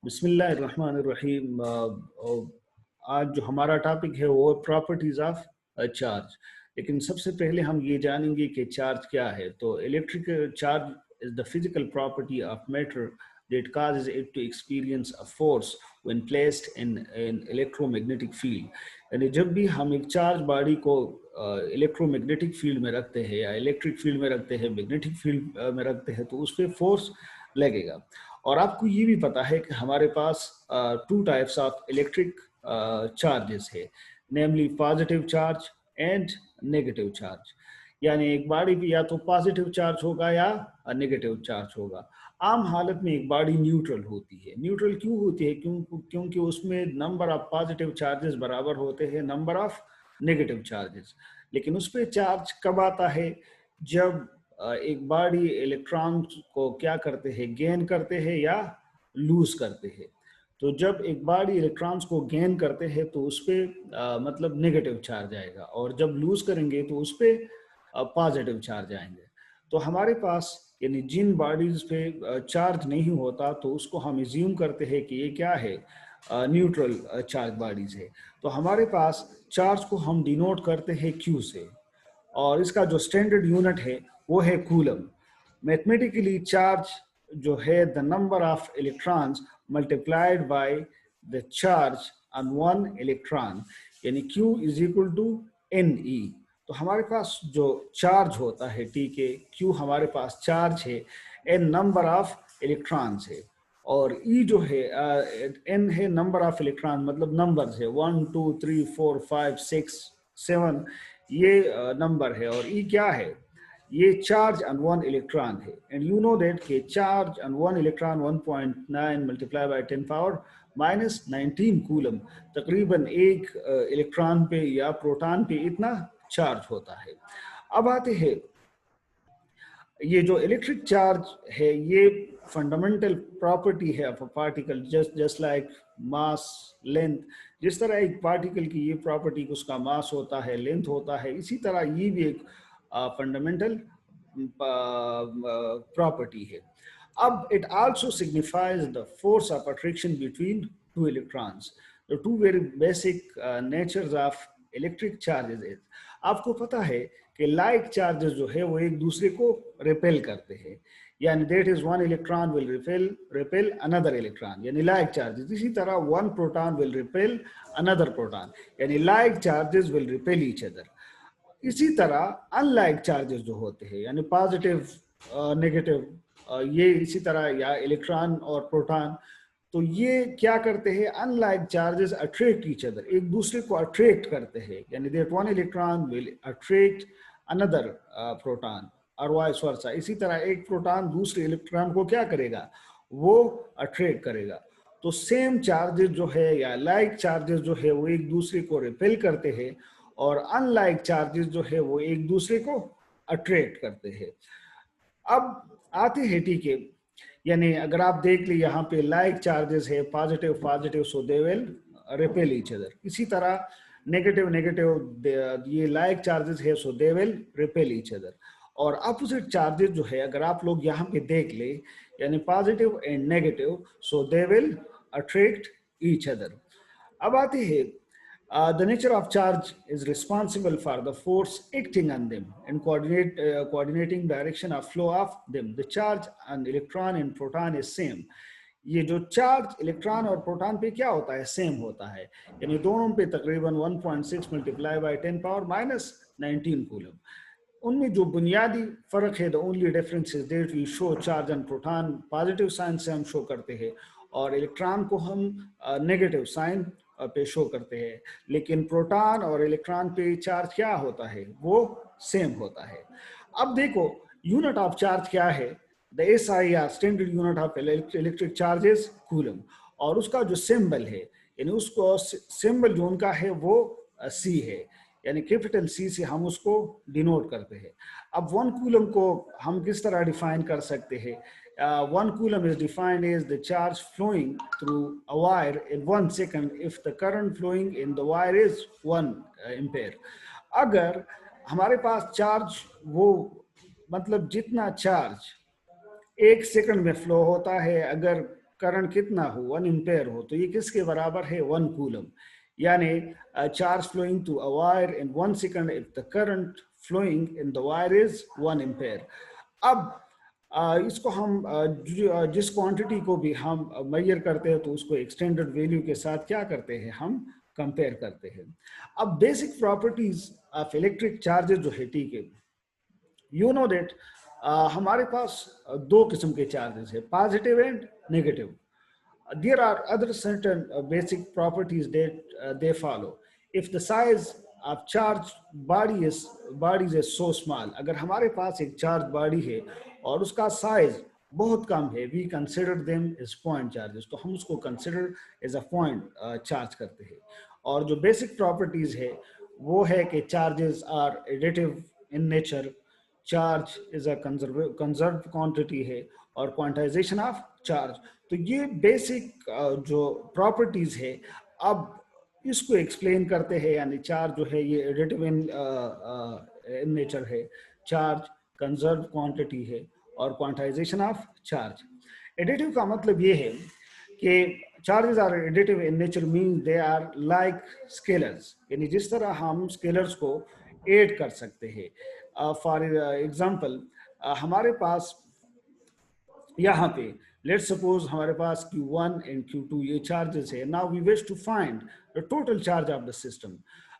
बिस्मिल्लाहिर्रहमानिर्रहीम। आज जो हमारा टॉपिक है वो प्रॉपर्टीज ऑफ चार्ज। लेकिन सबसे पहले हम ये जानेंगे कि चार्ज क्या है। तो electric charge is the physical property of matter that causes it to experience a force when placed in an electromagnetic field। यानी जब भी हम एक चार्ज बॉडी को इलेक्ट्रोमैग्नेटिक फील्ड में रखते हैं या इलेक्ट्रिक फील्ड में रखते हैं, मैग्नेटिक फील्ड में रखते हैं, तो उस पर फोर्स लगेगा। और आपको ये भी पता है कि हमारे पास two types of electric charges है, namely positive charge and negative charge. यानी एक बॉडी पे या तो पॉजिटिव चार्ज होगा या नेगेटिव चार्ज होगा। आम हालत में एक बॉडी न्यूट्रल होती है। न्यूट्रल क्यों होती है? क्योंकि उसमें नंबर ऑफ पॉजिटिव चार्जेस बराबर होते हैं नंबर ऑफ नेगेटिव चार्जेस। लेकिन उस पर चार्ज कब आता है? जब एक बॉडी इलेक्ट्रॉन को क्या करते हैं, गेन करते हैं या लूज करते हैं। तो जब एक बॉडी इलेक्ट्रॉन्स को गेन करते हैं तो उस पर मतलब नेगेटिव चार्ज आएगा, और जब लूज करेंगे तो उस पर पॉजिटिव चार्ज आएंगे। तो हमारे पास यानी जिन बॉडीज पे चार्ज नहीं होता तो उसको हम एज्यूम करते हैं कि ये क्या है, न्यूट्रल चार्ज बॉडीज है। तो हमारे पास चार्ज को हम डिनोट करते हैं क्यू से, और इसका जो स्टैंडर्ड यूनिट है वो है कूलम। मैथमेटिकली चार्ज जो है the number of electrons multiplied by the charge on one electron, यानी Q is equal to NE। तो हमारे पास जो चार्ज होता है, ठीक है, Q हमारे पास चार्ज है, N नंबर ऑफ इलेक्ट्रॉन्स है, और E जो है N है नंबर ऑफ इलेक्ट्रॉन, मतलब नंबर्स है 1 2 3 4 5 6 7, ये नंबर है। और E क्या है? ये चार्ज ऑन वन इलेक्ट्रॉन है। एंड यू नो दैट के charge on one electron 1.9 multiply by 10 power minus 19 coulomb, तकरीबन एक इलेक्ट्रॉन पे या प्रोटॉन पे इतना चार्ज होता है। अब आते हैं, ये जो इलेक्ट्रिक चार्ज है ये फंडामेंटल प्रॉपर्टी है of a particle, just like mass length. जिस तरह एक पार्टिकल की ये प्रॉपर्टी, उसका मास होता है, लेंथ होता है, इसी तरह ये भी एक फंडामेंटल प्रॉपर्टी है। अब it also signifies the force of attraction between two electrons. The two very basic natures of electric charges. आपको पता है कि लाइक चार्जेस जो है वो एक दूसरे को रिपेल करते हैं, यानी that is one electron will repel another electron, यानी लाइक चार्जेस। इसी तरह one proton will repel another proton, यानी like charges will repel each other. इसी तरह अनलाइक चार्जेस जो होते हैं, यानी पॉजिटिव नेगेटिव, ये इसी तरह, या इलेक्ट्रॉन और प्रोटॉन, तो ये क्या करते हैं? Unlike charges attract each other, एक दूसरे को अट्रैक्ट करते हैं, यानी that one electron will attract another proton और वाइस वर्सा। इसी तरह एक प्रोटॉन दूसरे इलेक्ट्रॉन को क्या करेगा? वो अट्रैक्ट करेगा। तो सेम चार्जेस जो है या लाइक चार्जेस जो है वो एक दूसरे को रिपेल करते हैं, और अनलाइक चार्जेस जो है वो एक दूसरे को अट्रैक्ट करते हैं। अब आते हैं, ठीक है, यानी अगर आप देख ली यहाँ पे लाइक चार्जेस है, positive positive, so they will repel each other. इसी तरह नेगेटिव नेगेटिव, ये लाइक चार्जेस है, so they will repel each other. और अपोजिट चार्जेस जो है अगर आप लोग यहाँ पे देख ले, यानी positive and negative, so they will attract each other. अब आते हैं, the nature of charge is responsible for the force acting on them and coordinating direction of flow of them. The charge on electron and proton is same. ये जो charge electron और proton पे क्या होता है? सेम होता है, यानी दोनों पे तकरीबन 1.6 multiply by 10 power minus 19 coulomb. उनमें जो बुनियादी फर्क है, the only difference is that we show charge on proton positive sign से हम शो करते हैं, और इलेक्ट्रॉन को हम नेगेटिव साइन पे शो करते हैं। लेकिन प्रोटॉन और इलेक्ट्रॉन पे चार्ज क्या होता है? वो सेम होता है। अब देखो, यूनिट ऑफ चार्ज क्या है? The SI standard unit of electric charge is coulomb, और उसका जो सिंबल है, यानी उसको सिंबल जो उनका है वो C है, यानी कैपिटल C से हम उसको डिनोट करते हैं। अब वन कूलम को हम किस तरह डिफाइन कर सकते हैं? One coulomb is defined as the charge flowing through a wire in 1 second if the current flowing in the wire is 1 ampere। अगर हमारे पास चार्ज, वो मतलब जितना चार्ज 1 सेकंड में फ्लो होता है, अगर करंट कितना हो, 1 एम्पेयर हो, तो ये किसके बराबर है, 1 कूलम। यानी charge flowing to a wire in 1 second if the current flowing in the wire is 1 ampere. अब इसको हम जिस क्वांटिटी को भी हम मेजर करते हैं तो उसको एक्सटेंडेड वैल्यू के साथ क्या करते हैं, हम कंपेयर करते हैं। अब basic properties of electric charges जो है, ठीक है, यू नो दैट हमारे पास दो किस्म के चार्जेस है, positive and negative. There are other certain basic properties that they follow. If the size of charged bodies is so small, अगर हमारे पास एक चार्ज बॉडी है और उसका साइज बहुत कम है, we consider them as point charges, तो हम उसको consider as a point charge करते हैं। और जो बेसिक प्रॉपर्टीज है वो है कि charges are additive in nature, charge is a conserve quantity है, और क्वांटाइजेशन ऑफ चार्ज। तो ये बेसिक जो प्रॉपर्टीज है, अब इसको एक्सप्लेन करते हैं। यानी चार्ज जो है ये एडिटिव इन नेचर है, चार्ज कंजर्व क्वांटिटी है, और क्वांटाइजेशन ऑफ चार्ज। एडिटिव का मतलब ये है कि charges are additive in nature mean they are like scalars, यानी जिस तरह हम स्केलर्स को ऐड कर सकते हैं। फॉर एग्जांपल हमारे पास यहाँ पे लेट्स सपोज हमारे पास Q1 एंड Q2 ये चार्जेस है। Now we wish to find the total charge of the system.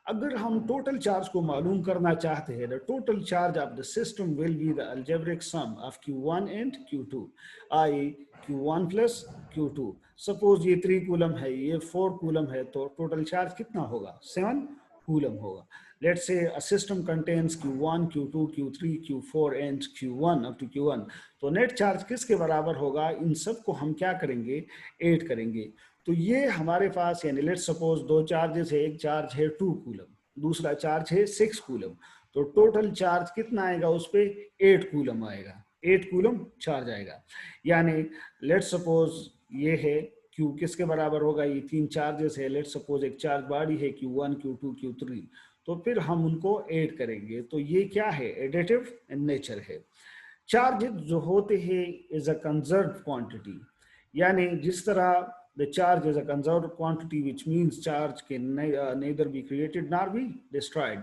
अगर हम टोटल चार्ज को मालूम करना चाहते हैं, the total charge of the system will be the algebraic sum of Q1 and Q2, I Q1 plus Q2। Suppose ये 3 coulomb है, ये 4 कूलम है, तो टोटल चार्ज कितना होगा, 7 कूलम होगा। Let's say a system contains Q1, Q2, Q3, Q4 and Q1 up to Q1। तो net charge किसके बराबर होगा, इन सब को हम क्या करेंगे, ऐड करेंगे। तो ये हमारे पास, यानी लेट्स सपोज दो चार्जेस है, एक चार्ज है 2 कूलम, दूसरा चार्ज है 6 कूलम, तो टोटल चार्ज कितना आएगा उस पे, 8 कूलम आएगा, 8 कूलम चार्ज आएगा। यानी लेट्स सपोज ये है Q किसके बराबर होगा, ये 3 चार्जेस है, लेट्स सपोज एक चार्ज बॉडी है Q1, Q2, Q3, तो फिर हम उनको ऐड करेंगे। तो ये क्या है, एडिटिव इन नेचर है। चार्ज जो होते हैं इज अ कंजर्व क्वांटिटी, यानी जिस तरह the charge is a conserve quantity which means charge can nether be created nor be destroyed.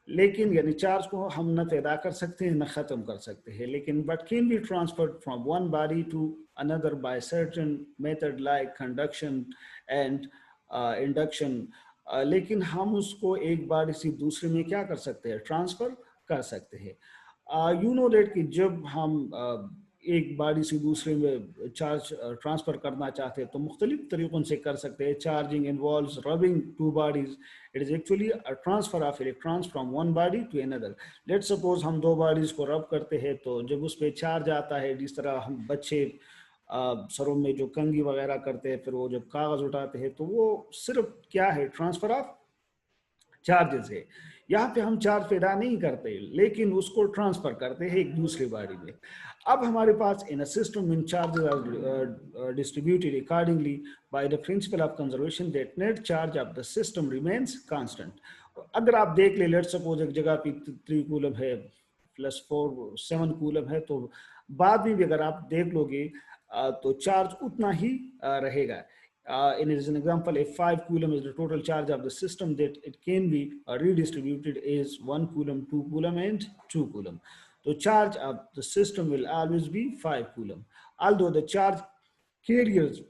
लेकिन यानी चार्ज को हम न पैदा कर सकते हैं न ख़त्म कर सकते हैं, लेकिन but can be transferred from one body to another by certain method like conduction and induction. लेकिन हम उसको एक बॉडी से दूसरे में क्या कर सकते हैं, ट्रांसफर कर सकते हैं। यू नो दैट कि जब हम एक बॉडी से दूसरे में चार्ज ट्रांसफर करना चाहते हैं तो मुख्तलिफ तरीक़ों से कर सकते हैं। Charging involves rubbing two bodies, it is actually a transfer of electrons from one body to another. Let's suppose हम दो बॉडीज को रब करते हैं, तो जब उस पर चार्ज आता है, जिस तरह हम बच्चे सरों में जो कंघी वगैरह करते हैं, फिर वो जब कागज उठाते हैं, तो वो सिर्फ क्या है, ट्रांसफर ऑफ चार्जेस है। यहाँ पे हम चार्ज पैदा नहीं करते, लेकिन उसको ट्रांसफर करते हैं एक दूसरे बॉडी में। अब हमारे पास in a system in charges are distributed accordingly by the principle of conservation that net charge of the system remains constant. अगर आप देख ले, लेट्स सपोज एक जगह पे 3 कूलम है प्लस 4 7 कूलम है, तो बाद में भी अगर आप देख लोगे तो चार्ज उतना ही रहेगा। In as an example, if 5 coulomb is the total charge of the system, that it can be redistributed as 1 coulomb, 2 coulomb and 2 coulomb. The charge of the system will always be 5 coulomb. Although the charge carriers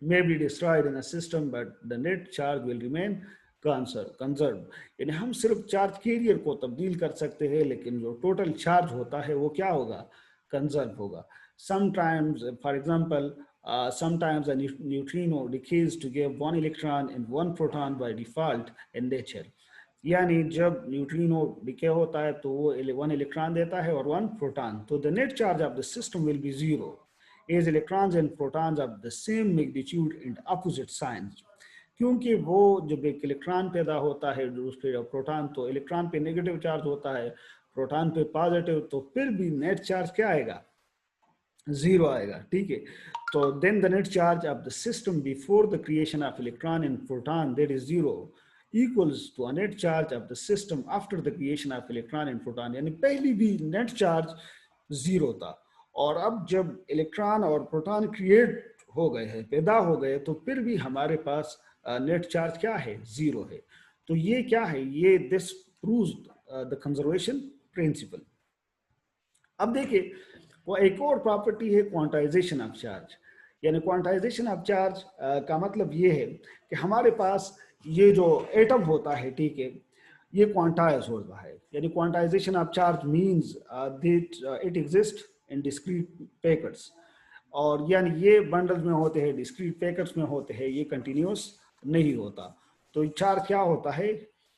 may be destroyed in a system, but the net charge will remain conserved. यानी हम सिर्फ charge carrier को तब्दील कर सकते हैं, लेकिन जो टोटल चार्ज होता है वो क्या होगा, कंजर्व होगा। Sometimes, for example, sometimes a neutrino decays to give 1 electron and 1 proton by default in nature। यानी जब न्यूट्रिनो डिके होता है तो वो 1 इलेक्ट्रॉन देता है और 1 प्रोटॉन, तो the net charge of the system will B 0 as electrons and protons of the same magnitude and opposite signs। क्योंकि वो जब एक इलेक्ट्रॉन पैदा होता है दूसरे प्रोटॉन, तो इलेक्ट्रॉन पे नेगेटिव चार्ज होता है, प्रोटॉन पे पॉजिटिव, तो फिर भी नेट चार्ज क्या आएगा, 0 आएगा। ठीक है, तो then the net charge of the system before the creation of electron and proton, that is 0, equals to a net charge of the system after the creation of electron and proton। यानी पहले भी net charge 0 था, और अब जब electron और proton create हो गए हैं, पैदा हो गए, तो फिर भी हमारे पास नेट चार्ज क्या है, जीरो है। तो ये क्या है, ये this proves the conservation principle. अब देखिए, वो एक और प्रॉपर्टी है क्वांटाइजेशन ऑफ चार्ज। यानी क्वांटाइजेशन ऑफ चार्ज का मतलब ये है कि हमारे पास ये जो एटम होता है, ठीक है, ये क्वांटाइज होता है। यानी quantization of charge means that it exist in discrete packets. और यानी ये बंडल्स में होते हैं, डिस्क्रीट पैकेट्स में होते हैं, ये कंटिन्यूस नहीं होता। तो चार्ज क्या होता है,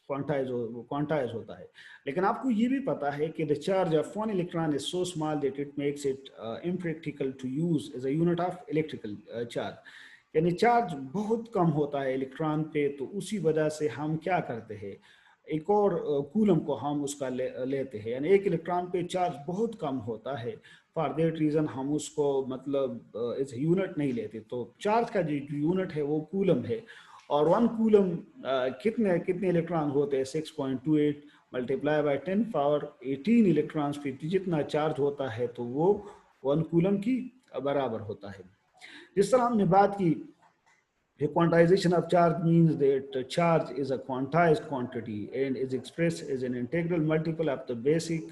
क्वांटाइज होता है। लेकिन आपको ये भी पता है कि the charge of one electron is so small that it makes it impractical to use as a unit of electrical charge. यानी चार्ज बहुत कम होता है इलेक्ट्रॉन पे, तो उसी वजह से हम क्या करते हैं, एक और कूलम को हम उसका लेते हैं। यानी एक इलेक्ट्रॉन पे चार्ज बहुत कम होता है, फॉर दैट रीज़न हम उसको मतलब इस यूनिट नहीं लेते। तो चार्ज का जो यूनिट है वो कूलम है। और वन कूलम कितने कितने इलेक्ट्रॉन होते हैं, 6.28 मल्टीप्लाई बाय 10 पावर 18 इलेक्ट्रॉन्स पे जितना चार्ज होता है, तो वो वन कूलम की बराबर होता है। जिस तरह हमने बात की, a quantization of charge means that charge is a quantized quantity and is expressed as an integral multiple of the basic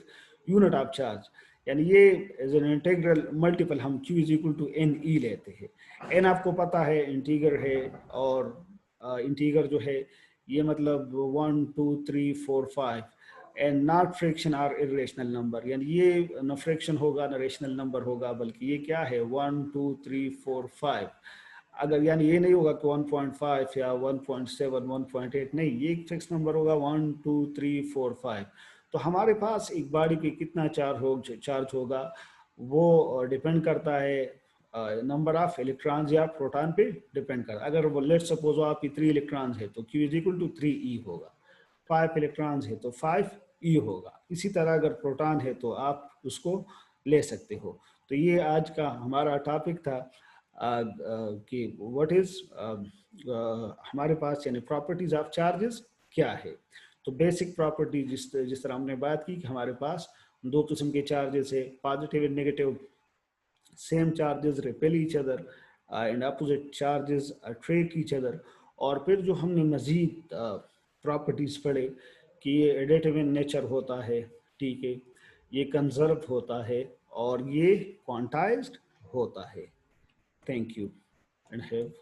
unit of charge. यानी ये एज एन इंटीग्रल मल्टीपल हम q is equal to N E लेते हैं। n आपको पता है integer है, और इंटीगर जो है ये मतलब 1 2 3 4 5, and not fraction or irrational number. यानी ये न फ्रैक्शन होगा न रेशनल नंबर होगा, बल्कि ये क्या है 1 2 3 4 5। अगर यानी ये नहीं होगा कि 1.5 या 1.7 1.8, नहीं, ये एक फिक्स नंबर होगा 1 2 3 4 5। तो हमारे पास एक बॉडी पे कितना चार्ज होगा, वो डिपेंड करता है नंबर ऑफ इलेक्ट्रॉन्स या प्रोटॉन पे डिपेंड करता है। अगर वो लेट सपोज आपकी 3 इलेक्ट्रॉन्स है तो Q is equal to 3e होगा, 5 इलेक्ट्रॉन्स है तो 5e होगा। इसी तरह अगर प्रोटॉन है तो आप उसको ले सकते हो। तो ये आज का हमारा टॉपिक था कि व्हाट इज हमारे पास यानी प्रॉपर्टीज ऑफ चार्जेस क्या है। तो बेसिक प्रॉपर्टी जिस जिस तरह हमने बात की कि हमारे पास दो किस्म के चार्जेस है, positive and negative. Same charges repel each other and opposite charges attract each other. और फिर जो हमने मजीद प्रॉपर्टीज पढ़े कि ये एडिटिव इन नेचर होता है, ठीक है, ये कंजर्व होता है, और ये क्वांटाइज्ड होता है। Thank you and have